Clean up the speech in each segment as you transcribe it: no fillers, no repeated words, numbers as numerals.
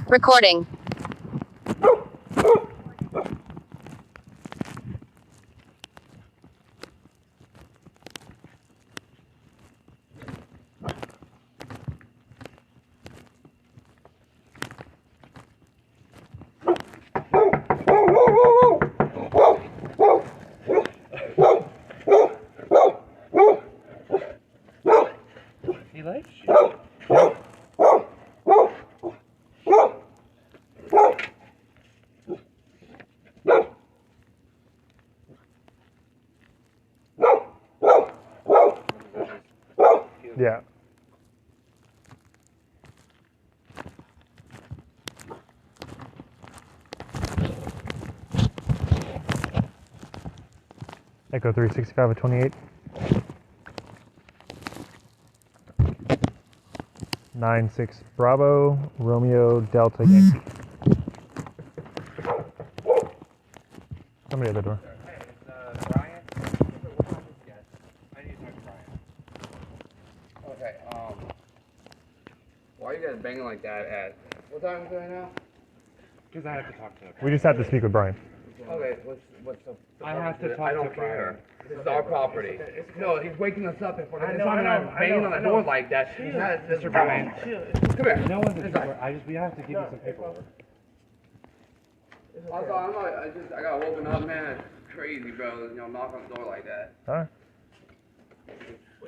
Recording. He likes you. Yeah. Echo 365 at 28. 96 Bravo, Romeo, Delta, Yankee. Somebody at the door. Hey, it's Brian. What time is it yet? I need to talk to Brian. Okay, why are you guys banging like that at, what time is it right now? Because I have to talk to him. We just have to speak with Brian. Okay, what's the I have to talk to Brian. This is our property. No, he's waking us up. If we're banging on the door like that. Mr. Brian. Come here. No one's in trouble. We have to give you some paperwork. Also, I got woken up, man. It's crazy, bro. You know, knock on the door like that. Alright.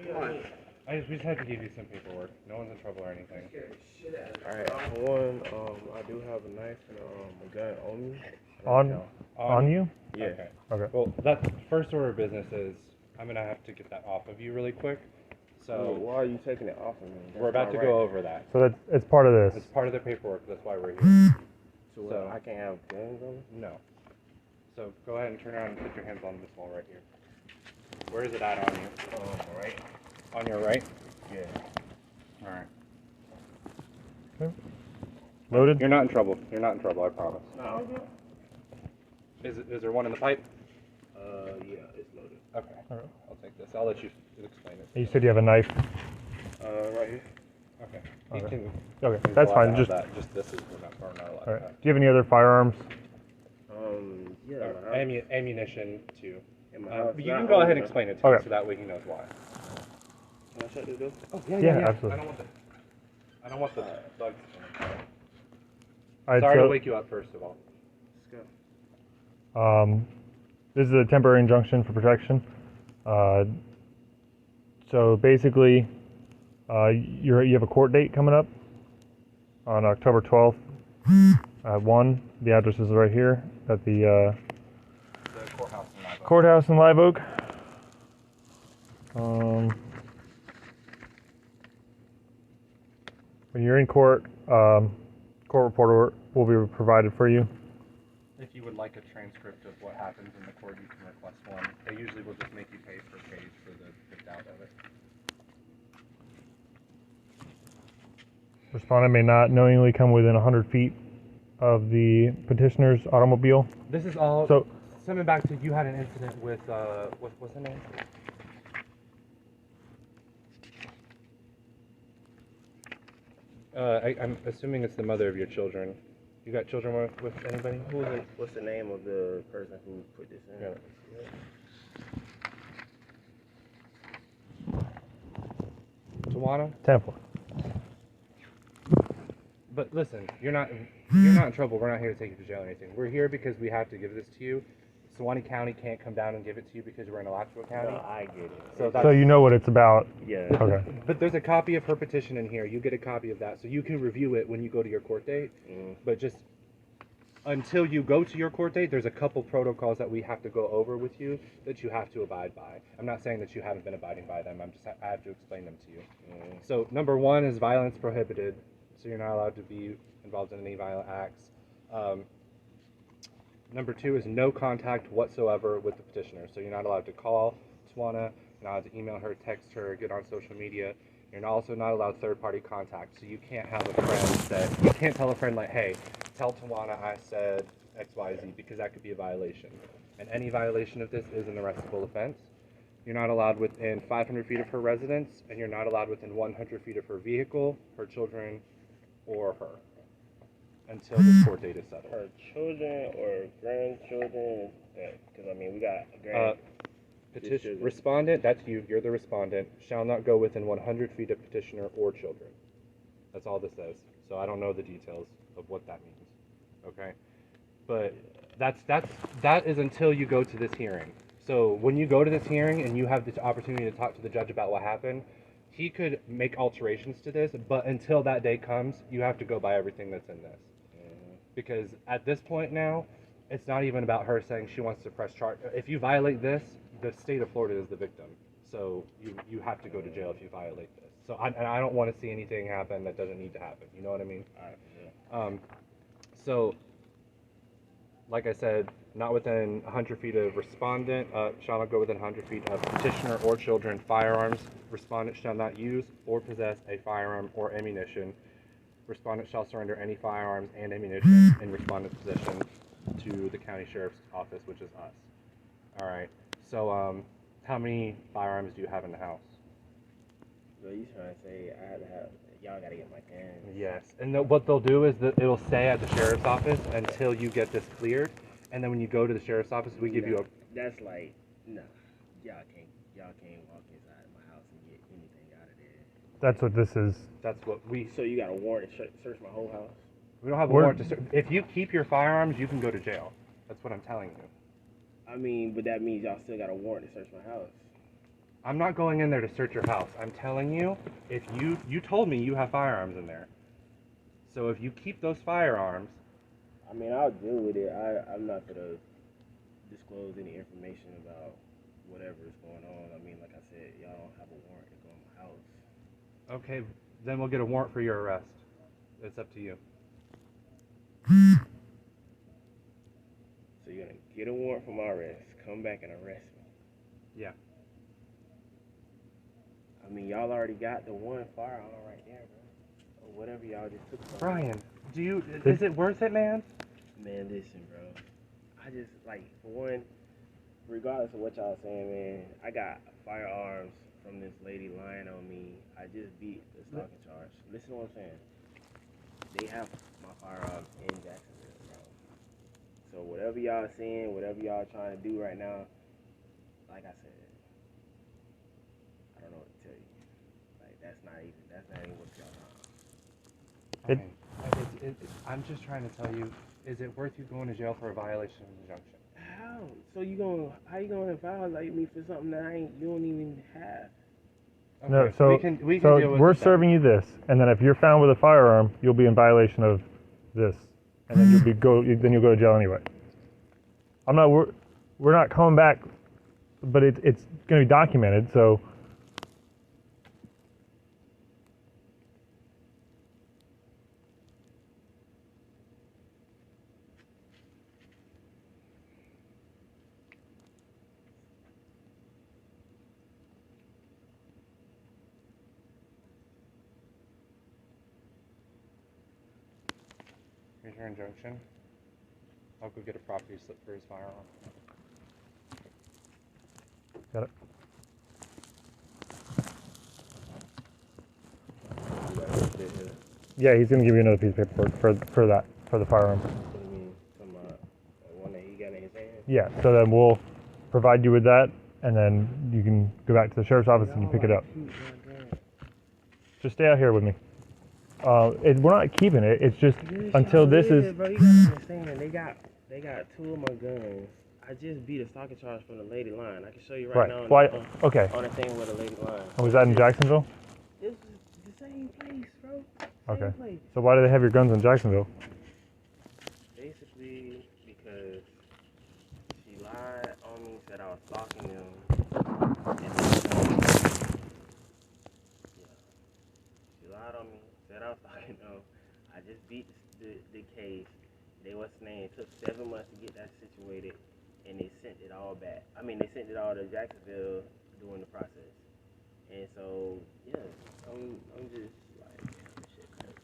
Come on. We just have to give you some paperwork. No one's in trouble or anything. Alright, for one, I do have a knife and a gun on me. On you? Yeah. Okay. Well, that first order of business is I'm gonna have to get that off of you really quick. So why are you taking it off of me? we're about to go over that. So it's part of this. It's part of the paperwork. That's why we're here. So I can't have guns on me? No. So go ahead and turn around and put your hands on this wall right here. Where is it at on you? Right. On your right? Yeah. All right. Okay. Loaded? You're not in trouble. You're not in trouble. I promise. No. Is there one in the pipe? Yeah, it's loaded. Okay. All right. I'll take this. I'll let you explain it. You said you have a knife. Right here. Okay. You Okay. can. Okay, you that's can fine. Just that. Just this is we're not allowed. all right. Do you have any other firearms? Yeah. Ammunition too. In my house. You can go ahead and explain it to Okay. me so that way he knows why. Can I shut this door? Oh Yeah, absolutely. I don't want the bugs. All right, Sorry so, to wake you up first of all. Let's go. This is a temporary injunction for protection. So basically, you have a court date coming up on October 12th at 1. The address is right here at the Courthouse in Live Oak. courthouse in Live Oak. When you're in court, court reporter will be provided for you. If you would like a transcript of what happens in the court, you can request one. They usually will just make you pay per page for the doubt of it. Respondent may not knowingly come within 100 feet of the petitioner's automobile. This is all. So, Coming back to you had an incident with what's the name? I'm assuming it's the mother of your children. You got children with anybody? What's the name of the person who put this in? Tawana? 10-4. But listen, you're not in trouble. We're not here to take you to jail or anything. We're here because we have to give this to you. Suwannee County can't come down and give it to you because we're in Alachua County. No, I get it. So you know what it's about. Yeah. Okay. But there's a copy of her petition in here. You get a copy of that, so you can review it when you go to your court date. But just until you go to your court date, there's a couple protocols that we have to go over with you that you have to abide by. I'm not saying that you haven't been abiding by them. I have to explain them to you. So number one is violence prohibited. So you're not allowed to be involved in any violent acts. Number two is no contact whatsoever with the petitioner. So you're not allowed to call Tawana, you're not allowed to email her, text her, get on social media. You're also not allowed third-party contact. So you can't have a friend you can't tell a friend like, hey, tell Tawana I said X, Y, Z, because that could be a violation. And any violation of this is an arrestable offense. You're not allowed within 500 feet of her residence, and you're not allowed within 100 feet of her vehicle, her children, or her. until this court date is settled. Her children or grandchildren? Because I mean, we got Petition respondent, that's you. You're the respondent. Shall not go within 100 feet of petitioner or children. That's all this says. So I don't know the details of what that means. Okay, but that is until you go to this hearing. So when you go to this hearing and you have this opportunity to talk to the judge about what happened, he could make alterations to this. But until that day comes, you have to go by everything that's in this. Because at this point now, it's not even about her saying she wants to press charge. If you violate this, the state of Florida is the victim. So you have to go to jail if you violate this. So I don't want to see anything happen that doesn't need to happen. You know what I mean? So, like I said, not within 100 feet of respondent, shall not go within 100 feet of petitioner or children, firearms. Respondent shall not use or possess a firearm or ammunition. Respondent shall surrender any firearms and ammunition in respondent's possession to the county sheriff's office, which is us. All right. So, how many firearms do you have in the house? So you trying to say I had to have, y'all gotta get my guns? Yes. And what they'll do is that it'll stay at the sheriff's office until you get this cleared. And then when you go to the sheriff's office, we give you a... That's like, no. Y'all can't walk inside of my house and get anything out of there. That's what this is. That's what we... So you got a warrant to search my whole house? We don't have a warrant to search. If you keep your firearms, you can go to jail. That's what I'm telling you. I mean, but that means y'all still got a warrant to search my house. I'm not going in there to search your house. I'm telling you, if you told me you have firearms in there. So if you keep those firearms... I mean, I'll deal with it. I'm not going to disclose any information about whatever is going on. I mean, like I said, y'all don't have a warrant to go in my house. Okay, then we'll get a warrant for your arrest. It's up to you. So you're going to get a warrant for my arrest, come back and arrest me? Yeah. I mean, y'all already got the one firearm right there, bro. Or whatever y'all just took from me. Brian, is it worth it, man? Man, listen, bro. I just, like, for one, regardless of what y'all saying, man, I got firearms from this lady lying on me. I just beat the stalking charge. Listen to what I'm saying. They have my firearms in Jacksonville, bro. So whatever y'all seeing, whatever y'all trying to do right now, like I said, I don't know what to tell you. Like, that's not even what y'all Fine. I'm just trying to tell you, is it worth you going to jail for a violation of injunction? How? So how you gonna violate me for something that you don't even have? Okay, No, so we can deal with we're that. serving you this, and then if you're found with a firearm, you'll be in violation of this, and then you'll go to jail anyway. We're not coming back, but it's going to be documented. So Here's your injunction. I'll go get a property slip for his firearm. got it. Yeah, he's going to give you another piece of paperwork for the firearm. What do you mean? From the one that he got in his hand? Yeah, so then we'll provide you with that, and then you can go back to the sheriff's office and you pick it up. Just stay out here with me. We're not keeping it. It's just until this is. Bro, you gotta understand. They got two of my guns. I just beat a stalking charge from the lady line. I can show you right now. Okay. On the thing with the lady line. Was that in Jacksonville? This is the same place, bro. Okay. Place. So why do they have your guns in Jacksonville? Basically, because she lied on me, said I was stalking them. And she lied on me, said I was stalking them. I just beat the case. They was saying it took 7 months to get that situated, and they sent it all back. I mean, they sent it all to Jacksonville during the process. And so, yeah, I'm just like, shit crazy.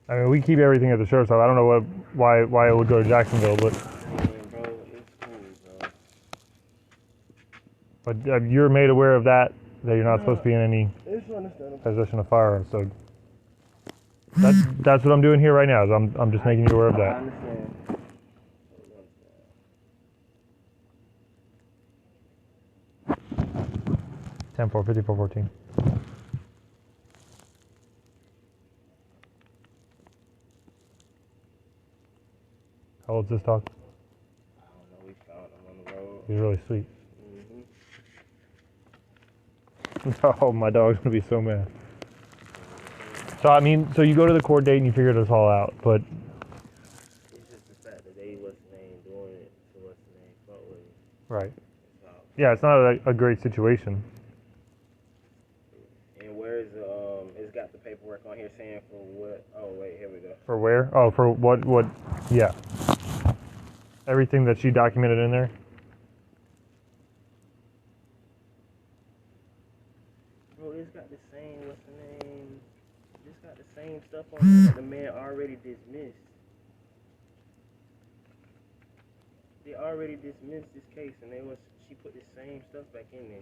I mean, we keep everything at the sheriff's office. I don't know why it would go to Jacksonville, but. I mean, bro, it's cool, bro. But you're made aware of that you're not supposed to be in any It's understandable. possession of firearms. So That's what I'm doing here right now. Is I'm just making you aware of I that. understand. 10-4, 54-14. How old's this dog? I don't know. We found him on the road. He's really sweet. Mm-hmm. Oh, my dog's gonna be so mad. So I mean, so you go to the court date and you figure this all out, but It's just the fact that they what's the name doing it to what's the name fuck with me. right. That's all. Yeah, it's not a great situation. And where's it's got the paperwork on here saying for what? Oh wait, here we go. For where? Oh, for what? What? Yeah. Everything that she documented in there. Bro, it's got the same what's the name? It's got the same stuff on there that the man already dismissed. They already dismissed this case, and she put the same stuff back in there.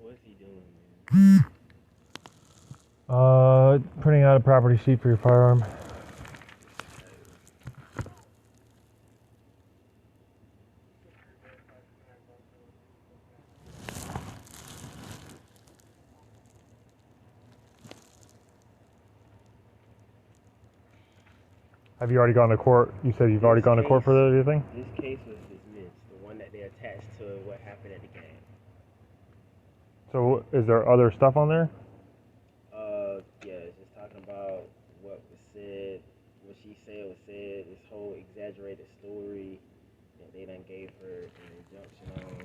What's he doing, man? Printing out a property sheet for your firearm. Have you already gone to court? You said you've already gone to court for the thing? This case was dismissed, the one that they attached to what happened at the game. So is there other stuff on there? Yeah, it's just talking about what was said, what she said was said, this whole exaggerated story that they done gave her an injunction on,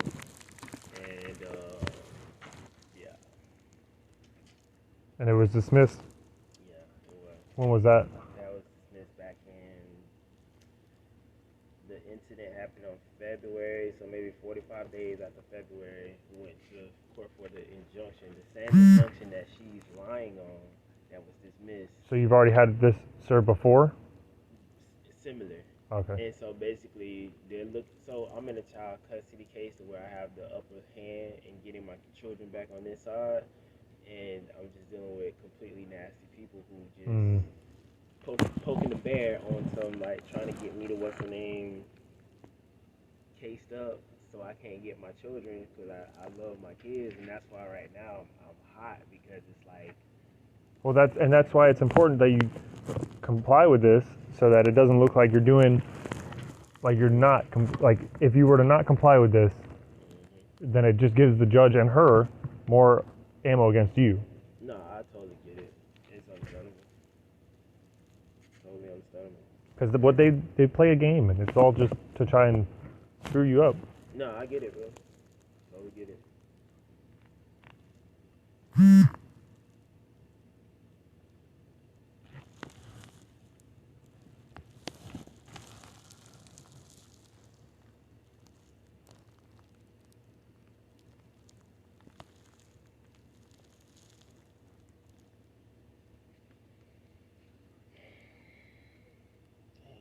and yeah. And it was dismissed? Yeah, it was. When was that? That was dismissed back in, the incident happened on February, so maybe 45 days after February, we went to court for the injunction, the same injunction that she's lying on, that was dismissed. So you've already had this served before? Similar. Okay. And so basically, so I'm in a child custody case where I have the upper hand in getting my children back on this side, and I'm just dealing with completely nasty people who just poking the bear on some, like, trying to get me to what's the name cased up so I can't get my children, because I love my kids, and that's why right now I'm hot, because it's like, Well, that's why it's important that you comply with this, so that it doesn't look like you're doing, like you're not, like if you were to not comply with this, then it just gives the judge and her more ammo against you. no, I totally get it. It's understandable. Totally understandable. Because what they play a game, and it's all just to try and screw you up. No, I get it, bro. Totally get it. Dang,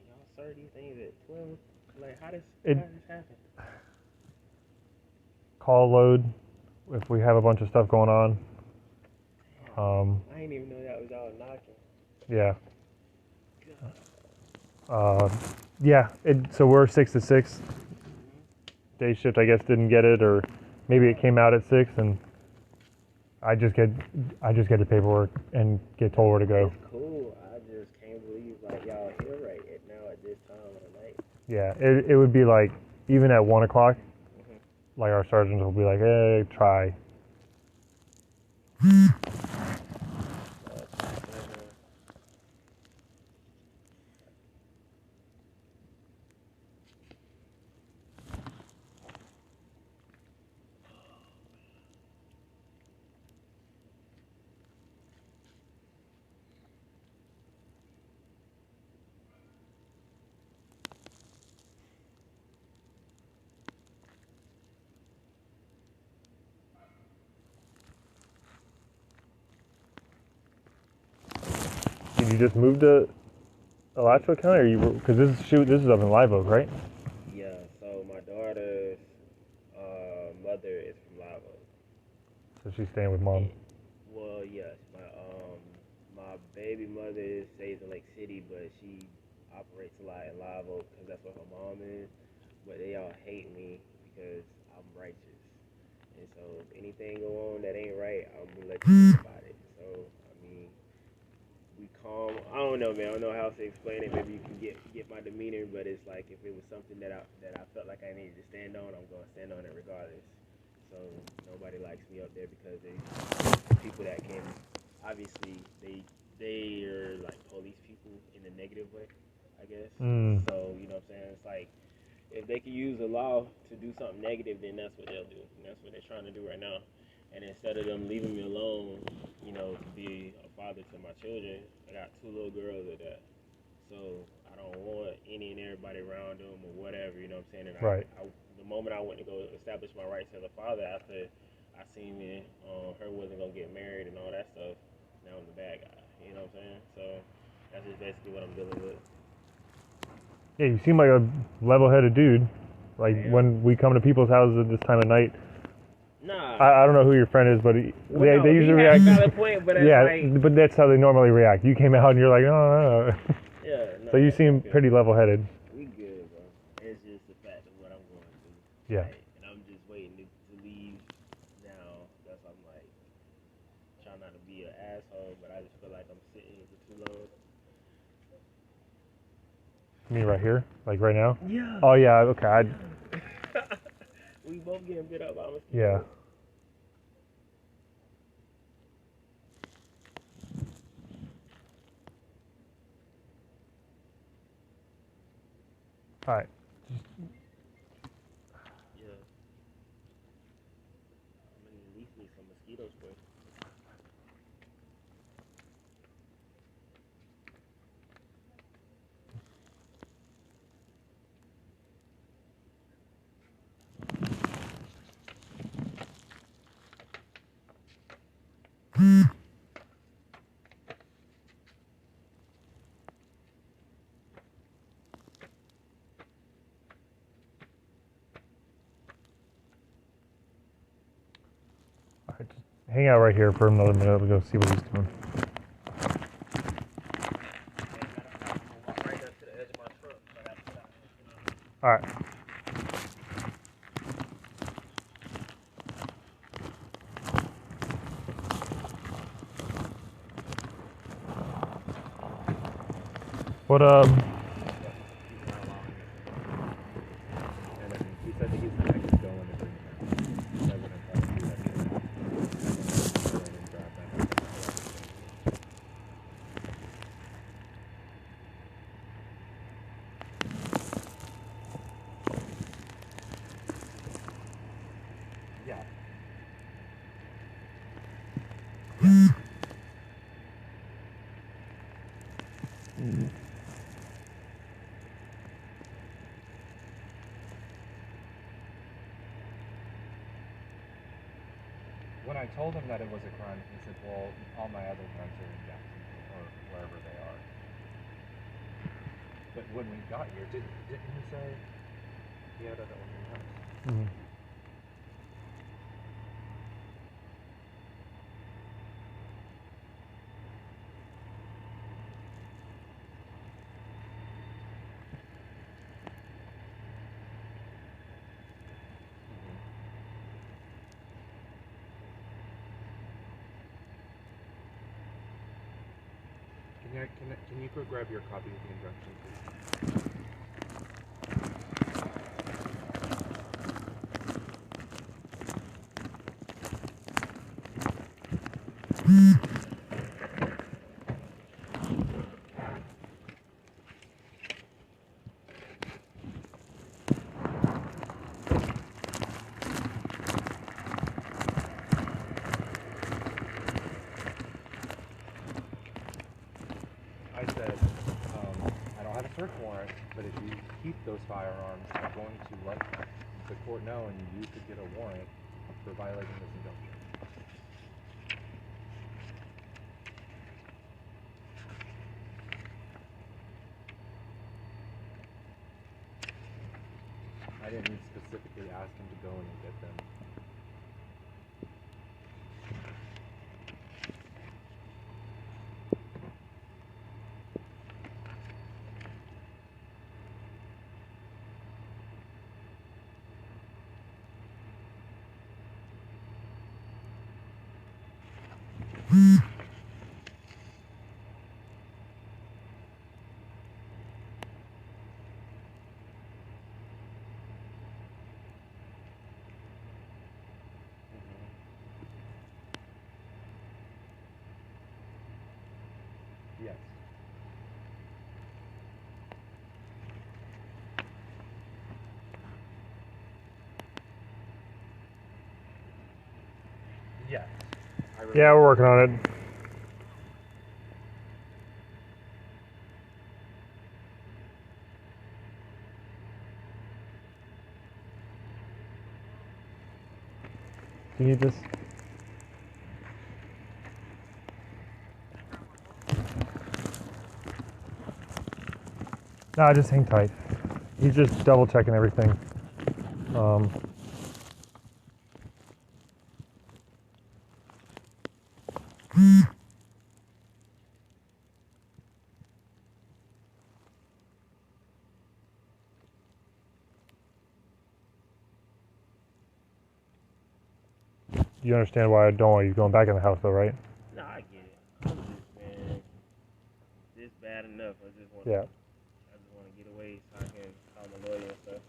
y'all start these things at 12? Like, how does this happen? Call load, if we have a bunch of stuff going on. Damn, I didn't even know that was y'all knocking. Yeah. Yeah. So we're 6 to 6. Day shift, I guess, didn't get it, or maybe it came out at 6, and I just get the paperwork and get told where to go. It's cool. I just can't believe, like, y'all here right now at this time of the night. Yeah. It would be like, even at 1 o'clock, like our sergeants will be like, hey, try. Did you just move to Alachua County, or you? Because this is up in Live Oak, right? Yeah. So my daughter's mother is from Live Oak. So she's staying with mom. Well, yes. My baby mother stays in Lake City, but she operates a lot in Live Oak because that's where her mom is. But they all hate me because I'm righteous, and so if anything go on that ain't right, I'm gonna let you know about it. So I mean, we calm. I don't know, man. I don't know how else to explain it. Maybe you can get my demeanor, but it's like if it was something that I felt like I needed to stand on, I'm gonna stand on it regardless. So nobody likes me up there because they people that can obviously they are like police people in a negative way, I guess. So you know what I'm saying? It's like if they can use the law to do something negative, then that's what they'll do. And that's what they're trying to do right now. And instead of them leaving me alone, you know, to be a father to my children, I got 2 little girls at that. So I don't want any and everybody around them or whatever, you know what I'm saying? And Right. The moment I went to go establish my rights as a father, after I seen me, her wasn't going to get married and all that stuff, now I'm the bad guy, you know what I'm saying? So that's just basically what I'm dealing with. Yeah, you seem like a level-headed dude. Like when we come to people's houses at this time of night. Nah, I don't know who your friend is, but they usually react. Valid point, but Yeah, like, but that's how they normally react. You came out and you're like, oh, no. yeah. No, So you seem good. pretty level-headed. We good, bro. It's just the fact of what I'm going through. Yeah. Like, and I'm just waiting to leave now. That's why I'm like trying not to be an asshole, but I just feel like I'm sitting here for too long. You mean right here? Like right now? Yeah. Oh, yeah, okay. We both getting bit up by mosquitoes. Yeah. All right. Yeah. I'm gonna at least need some mosquito spray. All right, just hang out right here for another minute. We'll go see what he's doing. Right up to the edge of my truck. So I have to stop. All right. What He's not allowing it. And then he said that he's the next to go in the president has to do that. And then drive back. Yeah. When I told him that it was a crime, he said, well, all my other guns are in Jacksonville or wherever they are. But when we got here, didn't he say he had other guns? Mhm. Can you go grab your copy of the injunction, please? I said, I don't have a search warrant, but if you keep those firearms, I'm going to let the court know and you could get a warrant for violating this injunction. I didn't specifically ask him to go in and get them. Yes. Yes. Yeah, we're working on it. Do you need this? No, just hang tight. He's just double checking everything. You understand why I don't want you going back in the house, though, right? Nah, I get it. I'm just, man, this bad enough. I just want Yeah. to get away so I can call my lawyer and stuff.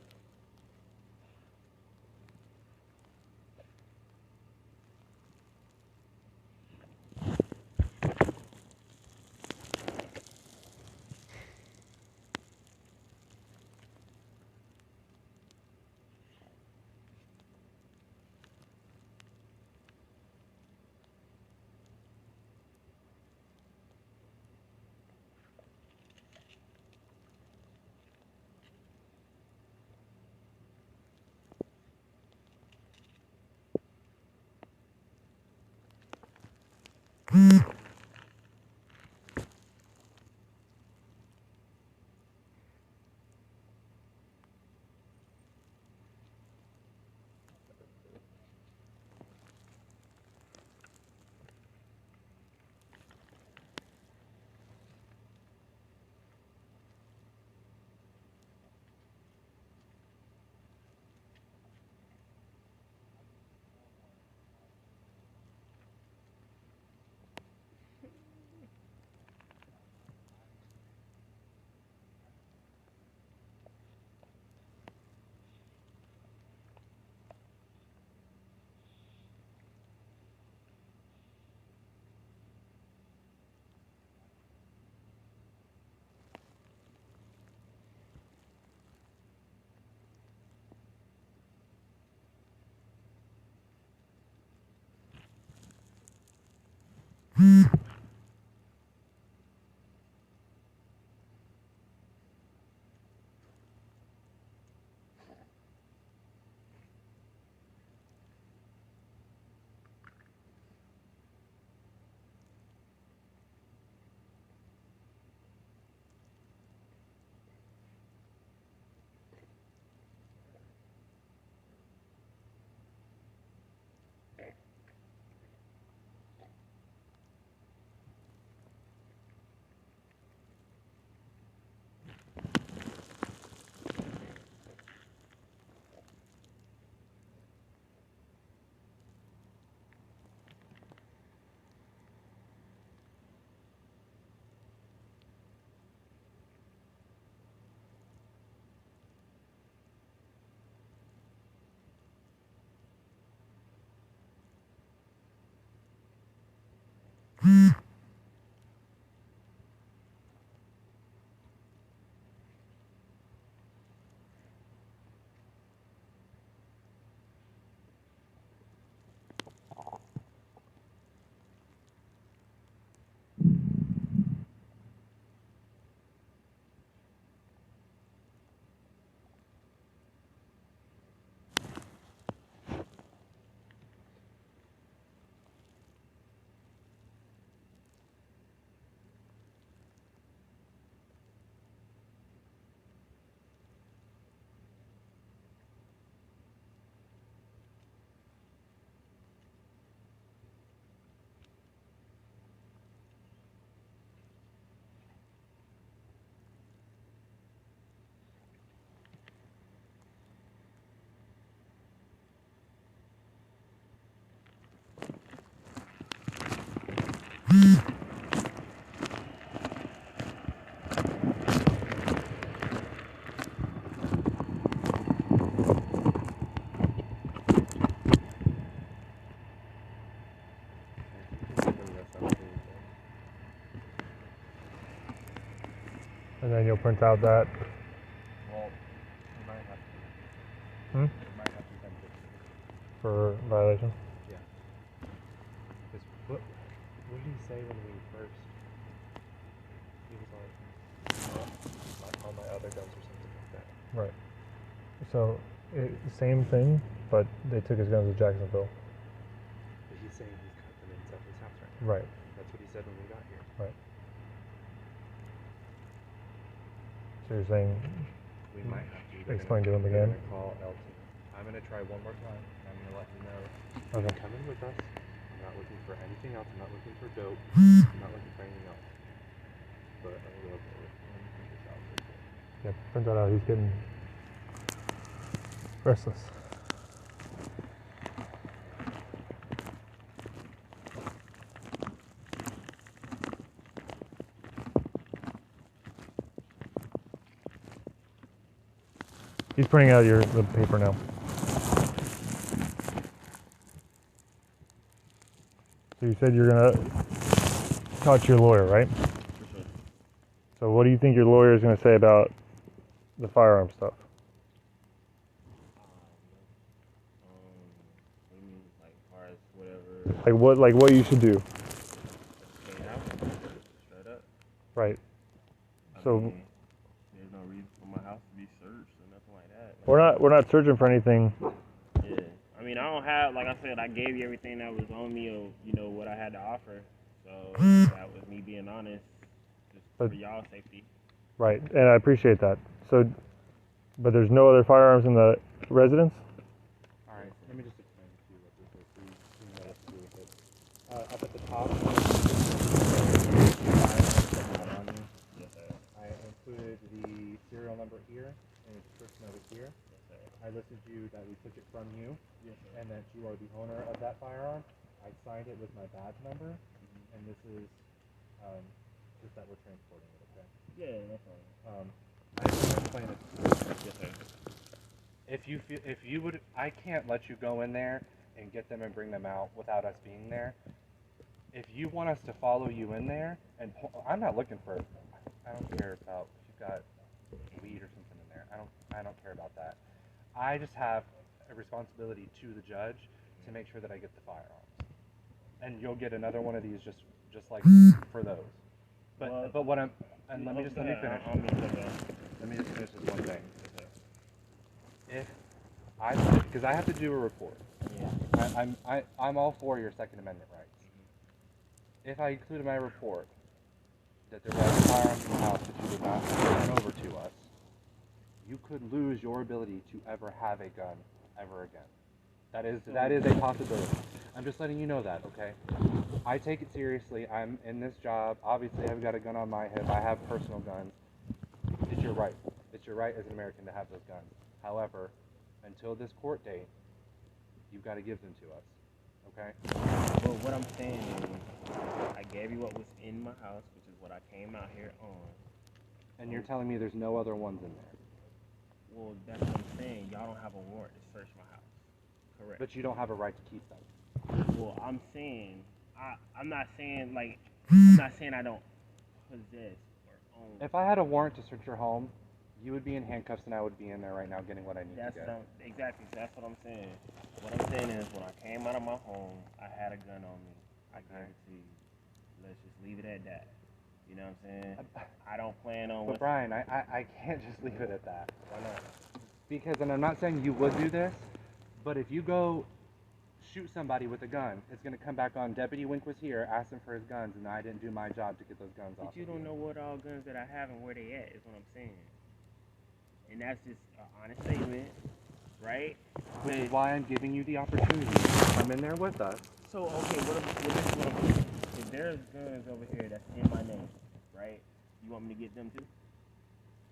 And then you'll print out that. Well, you might have to. Hmm? You might have to send pictures. For violation. Yeah. Because what did he say when we first? He was like on my other guns or something like that. Right. So, same thing, but they took his guns to Jacksonville. But he's saying he's cut them inside his house right now. Right. That's what he said when we got here. Right. So you're saying We might have to. explain to him again? Call LT. I'm gonna try one more time. I'm gonna let him know. You Okay. can come in with us. I'm not not looking for anything else. I'm not looking for dope. I'm not looking for anything else. But I'm gonna go over it. Yeah, turns out he's getting restless. He's printing out the paper now. So you said you're gonna talk to your lawyer, right? For sure. So what do you think your lawyer is gonna say about the firearm stuff? What do you mean, like, as far as whatever? Like what you should do, Stay out, straight up. right? I So mean, there's no reason for my house to be searched or nothing like that. we're not searching for anything. Yeah. I mean, I don't have, like I said, I gave you everything that was on me of, you know, what I had to offer. So that was me being honest, just for y'all's safety. Right, and I appreciate that. So, but there's no other firearms in the residence? All right, let me just explain to you what this is so you know what to do with it. Up at the top, Yes, sir. I included the serial number here and its first noted here. Yes, sir. I listed you that we took it from you Yes, sir. and that you are the owner of that firearm. I signed it with my badge number, and this is just that we're transporting it, okay? Yeah, that's fine. I just want to explain it to you. Yes, sir. If you would, I can't let you go in there and get them and bring them out without us being there. If you want us to follow you in there, and I'm not looking for, I don't care about if you've got weed or something in there. I don't care about that. I just have a responsibility to the judge to make sure that I get the firearms, and you'll get another one of these just like for those. But what I'm and let me finish. Let me just finish this one thing. If because I have to do a report. Yeah. I'm all for your Second Amendment rights. If I include in my report that there was firearms in the house that you did not turn over to us, you could lose your ability to ever have a gun ever again. That is a possibility. I'm just letting you know that, okay? I take it seriously. I'm in this job. Obviously, I've got a gun on my hip. I have personal guns. It's your right. It's your right as an American to have those guns. However, until this court date, you've got to give them to us, okay? Well, what I'm saying is, I gave you what was in my house, which is what I came out here on. And you're telling me there's no other ones in there. Well, that's what I'm saying. Y'all don't have a warrant to search my house. Correct. But you don't have a right to keep them. Well, I'm saying, I'm not saying I don't possess or own. If I had a warrant to search your home, you would be in handcuffs and I would be in there right now getting what I need to get. Exactly. So that's what I'm saying. What I'm saying is, when I came out of my home, I had a gun on me. I gave it to you. Let's just leave it at that. You know what I'm saying? I don't plan on. But Brian, I can't just leave it at that. Why not? Because, and I'm not saying you would do this, but if you go shoot somebody with a gun, it's going to come back on Deputy Wink was here, asked him for his guns, and I didn't do my job to get those guns off. But you don't know what all guns that I have and where they at, is what I'm saying. And that's just an honest statement, right? Which is why I'm giving you the opportunity to come in there with us. So, okay, what I'm saying. If there's guns over here that's in my name, right? You want me to get them too?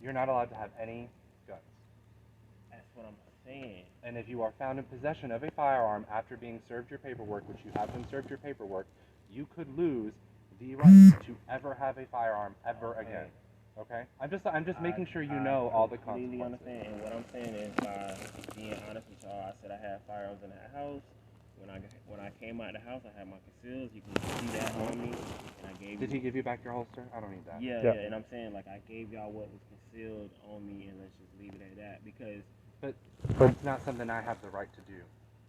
You're not allowed to have any guns. That's what I'm saying. And if you are found in possession of a firearm after being served your paperwork, which you have been served your paperwork, you could lose the right to ever have a firearm ever again. Okay? I'm just making sure you know all the consequences. I completely understand. And what I'm saying is, by being honest with y'all, I said I had firearms in that house. When I came out of the house, I had my conceals. You can see that on me. And I gave. Did he give you back your holster? I don't need that. Yeah. And I'm saying, like, I gave y'all what was concealed on me, and let's just leave it at that, because. But that's not something I have the right to do.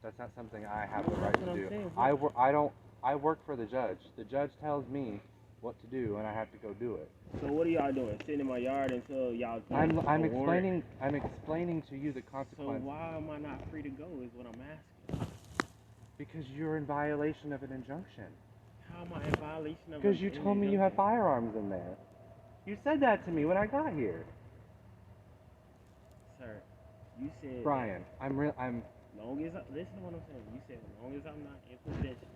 That's not something I have the right to do. I work for the judge. The judge tells me what to do, and I have to go do it. So what are y'all doing? Sitting in my yard until y'all. I'm explaining to you the consequences. So why am I not free to go? Is what I'm asking. Because you're in violation of an injunction. How am I in violation of? Because you told me you have firearms in there. You said that to me when I got here. Sir, you said. Brian, I'm. Long as listen to what I'm saying. You said, as long as I'm not in possession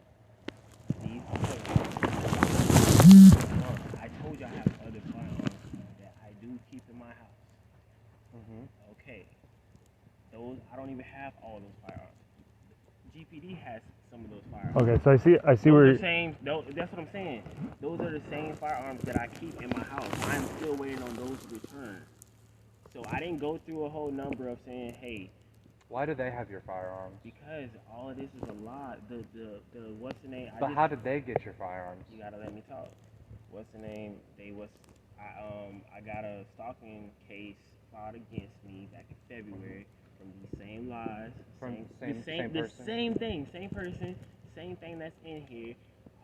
I told you I have other firearms that I do keep in my house. Okay. Those, I don't even have all those firearms. GPD has some of those firearms. Okay, so I see Those where are same. That's what I'm saying. Those are the same firearms that I keep in my house. I'm still waiting on those to return. So I didn't go through a whole number of saying, hey. Why do they have your firearms? Because all of this is a lot. The what's the name? But how did they get your firearms? You gotta let me talk. What's the name? I got a stalking case filed against me back in February from these same lies. From the same thing, same person, same thing that's in here.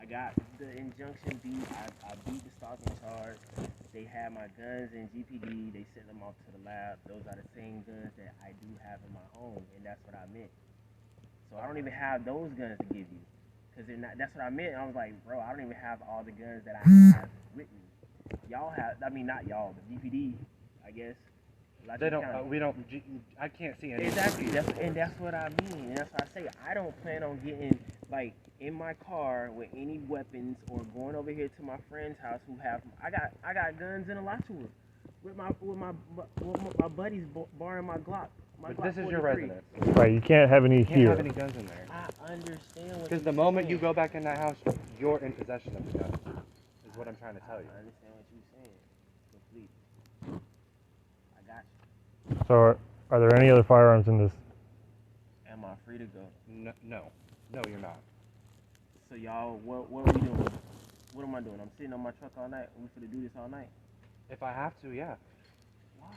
I got the injunction beat. I beat the stalking charge. They had my guns in GPD. They sent them off to the lab. Those are the same guns that I do have in my home, and that's what I meant. So I don't even have those guns to give you, cause they're not. That's what I meant. I was like, bro, I don't even have all the guns that I have with me. Y'all have. I mean, not y'all, but GPD, I guess. They don't. We don't. I can't see any. Exactly. That's what I mean. And that's what I say. I don't plan on getting like in my car with any weapons or going over here to my friend's house who have. I got guns in a lot to it. With my buddies borrowing my Glock. But this is your residence. right. You can't have any You can't here. have any guns in there. I understand. Because the moment you go back in that house, you're in possession of the guns. Is what I'm trying to tell you. I understand what you're saying. Completely. I got you. So are there any other firearms in this? Am I free to go? No, you're not. So y'all, what are we doing? What am I doing? I'm sitting on my truck all night. We finna do this all night. If I have to, yeah. Why?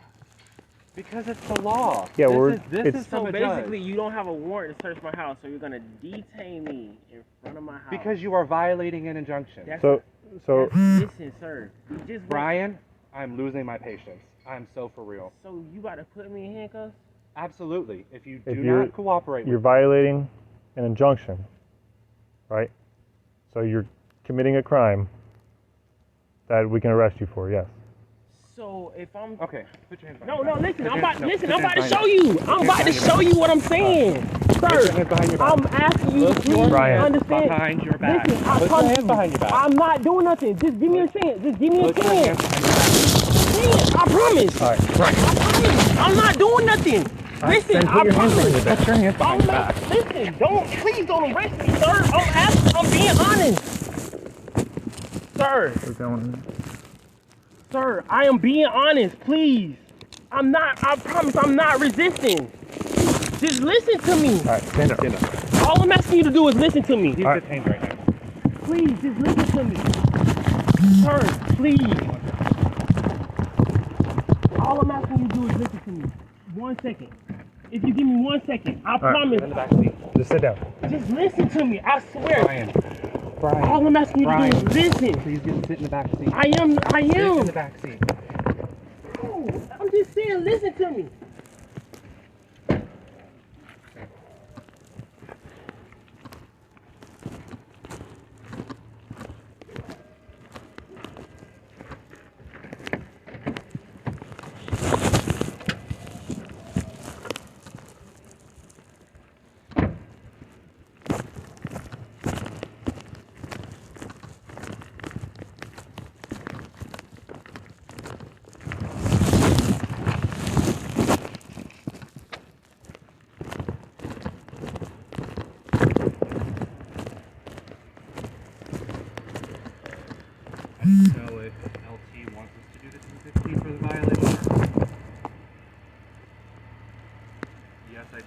Because it's the law. Yeah, this is So from a basically, judge. you don't have a warrant to search my house, so you're gonna detain me in front of my house. Because you are violating an injunction. So Listen, sir. You just Brian, I'm losing my patience. I'm so for real. So you about to put me in handcuffs? Absolutely. If you do If you're- not cooperate you're with violating an injunction, right? So you're committing a crime that we can arrest you for. Yes. So if I'm Okay, put your hands behind no, your back. listen. Put I'm your about hands- listen. no, I'm put about your to hands show you. I'm about to show you what I'm saying, Put your sir. hands behind your back. I'm asking you to Put your please Brian. understand. behind your back. Listen, I Put your promise hands you, behind your back. I'm not doing nothing. Just give me a chance. Just give me a Put your hands chance. behind your back. I promise. All right. Right. I promise. I'm not doing nothing. Listen, then I put your hands promise. behind your back. Put your hands behind I'm your not. back. Listen, please don't arrest me, sir. I'm being honest. Sir, We're going. sir, I am being honest, please. I promise I'm not resisting. Just listen to me. All right. Stand up. Stand up. All I'm asking you to do is listen to me. He's All right. detained right now. Please, just listen to me. Sir, please. All I'm asking you to do is listen to me. 1 second. If you give me 1 second, I promise. Get in the back seat. Just sit down. Just listen to me. I swear. Brian, All I'm asking you to do is listen. please just sit in the back seat. I am. Sit in the back seat. No, I'm just saying, listen to me. I don't know if LT wants us to do the 250 for the violation. Yes, I did.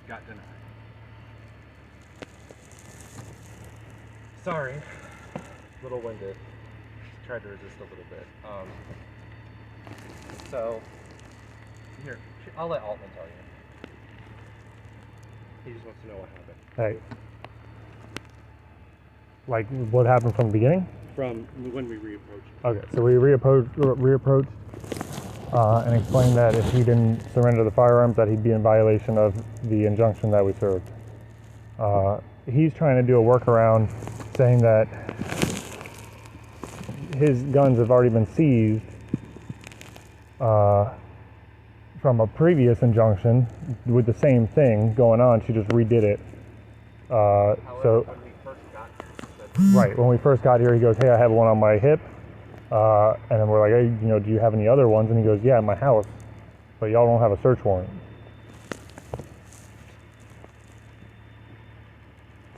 Got denied. Sorry. Little winded. Tried to resist a little bit. So, here, I'll let Altman tell you. He just wants to know what happened. Hey. Like what happened from the beginning? From when we reapproached. Okay, so we reapproached and explained that if he didn't surrender the firearms, that he'd be in violation of the injunction that we served. He's trying to do a workaround, saying that his guns have already been seized from a previous injunction with the same thing going on. She just redid it. However, So when we first got Right. When we first got here, he goes, "Hey, I have one on my hip," and then we're like, "Hey, do you have any other ones?" And he goes, "Yeah, in my house, but y'all don't have a search warrant."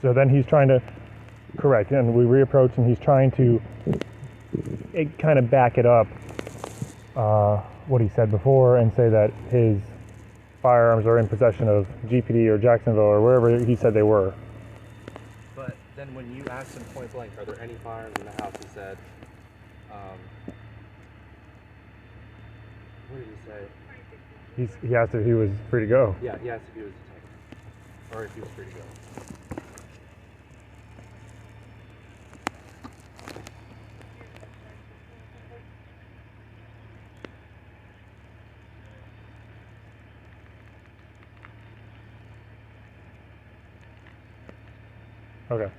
So then he's trying to correct, and we reapproach, and he's trying to kind of back it up, what he said before, and say that his firearms are in possession of GPD or Jacksonville or wherever he said they were. But then when you asked him point blank, are there any firearms in the house, he said, what did he say? He asked if he was free to go. Yeah, he asked if he was detained, or if he was free to go. Okay.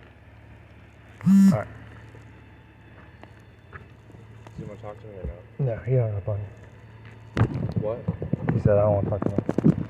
All right. Do you want to talk to me or no? No, he hung up on you. What? He said, "I don't want to talk to him."